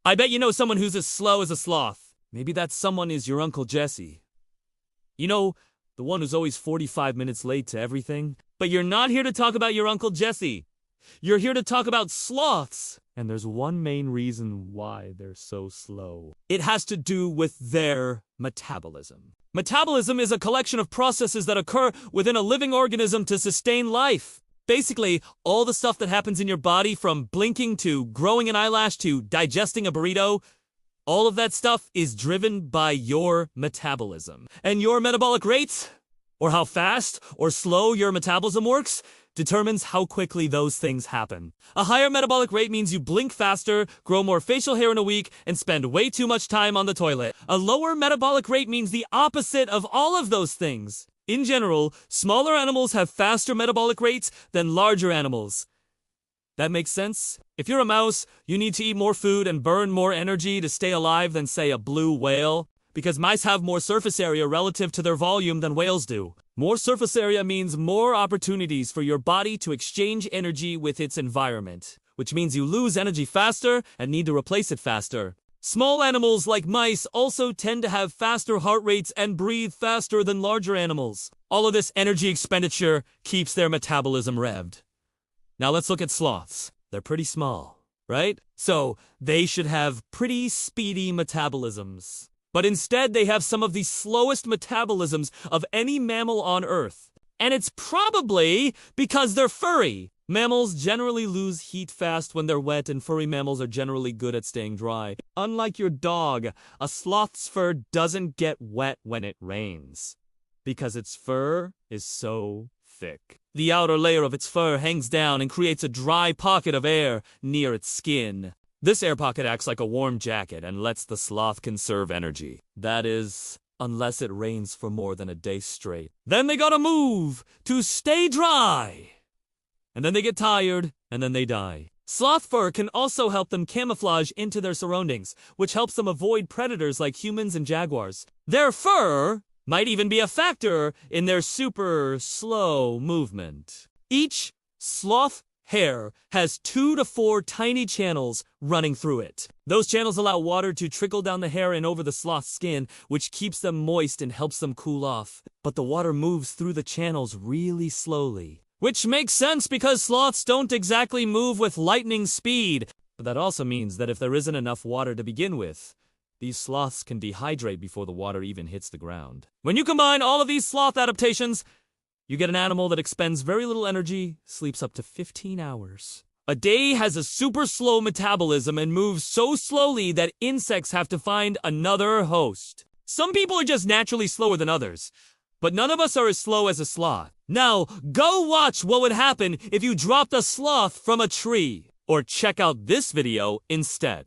I bet you know someone who's as slow as a sloth. Maybe that someone is your Uncle Jesse. You know, the one who's always 45 minutes late to everything? But you're not here to talk about your Uncle Jesse. You're here to talk about sloths. And there's one main reason why they're so slow. It has to do with their metabolism. Metabolism is a collection of processes that occur within a living organism to sustain life. Basically, all the stuff that happens in your body, from blinking to growing an eyelash to digesting a burrito, all of that stuff is driven by your metabolism. And your metabolic rate, or how fast or slow your metabolism works, determines how quickly those things happen. A higher metabolic rate means you blink faster, grow more facial hair in a week, and spend way too much time on the toilet. A lower metabolic rate means the opposite of all of those things. In general, smaller animals have faster metabolic rates than larger animals. That makes sense? If you're a mouse, you need to eat more food and burn more energy to stay alive than, say, a blue whale. Because mice have more surface area relative to their volume than whales do. More surface area means more opportunities for your body to exchange energy with its environment, which means you lose energy faster and need to replace it faster. Small animals like mice also tend to have faster heart rates and breathe faster than larger animals. All of this energy expenditure keeps their metabolism revved. Now let's look at sloths. They're pretty small, right? So they should have pretty speedy metabolisms. But instead, they have some of the slowest metabolisms of any mammal on Earth. And it's probably because they're furry. Mammals generally lose heat fast when they're wet, and furry mammals are generally good at staying dry. Unlike your dog, a sloth's fur doesn't get wet when it rains, because its fur is so thick. The outer layer of its fur hangs down and creates a dry pocket of air near its skin. This air pocket acts like a warm jacket and lets the sloth conserve energy. That is, unless it rains for more than a day straight. Then they gotta move to stay dry. And then they get tired, and then they die. Sloth fur can also help them camouflage into their surroundings, which helps them avoid predators like humans and jaguars. Their fur might even be a factor in their super slow movement. Each sloth hair has 2 to 4 tiny channels running through it. Those channels allow water to trickle down the hair and over the sloth's skin, which keeps them moist and helps them cool off. But the water moves through the channels really slowly. Which makes sense because sloths don't exactly move with lightning speed. But that also means that if there isn't enough water to begin with, these sloths can dehydrate before the water even hits the ground. When you combine all of these sloth adaptations, you get an animal that expends very little energy, sleeps up to 15 hours. A day has a super slow metabolism and moves so slowly that insects have to find another host. Some people are just naturally slower than others, but none of us are as slow as a sloth. Now, go watch what would happen if you dropped a sloth from a tree. Or check out this video instead.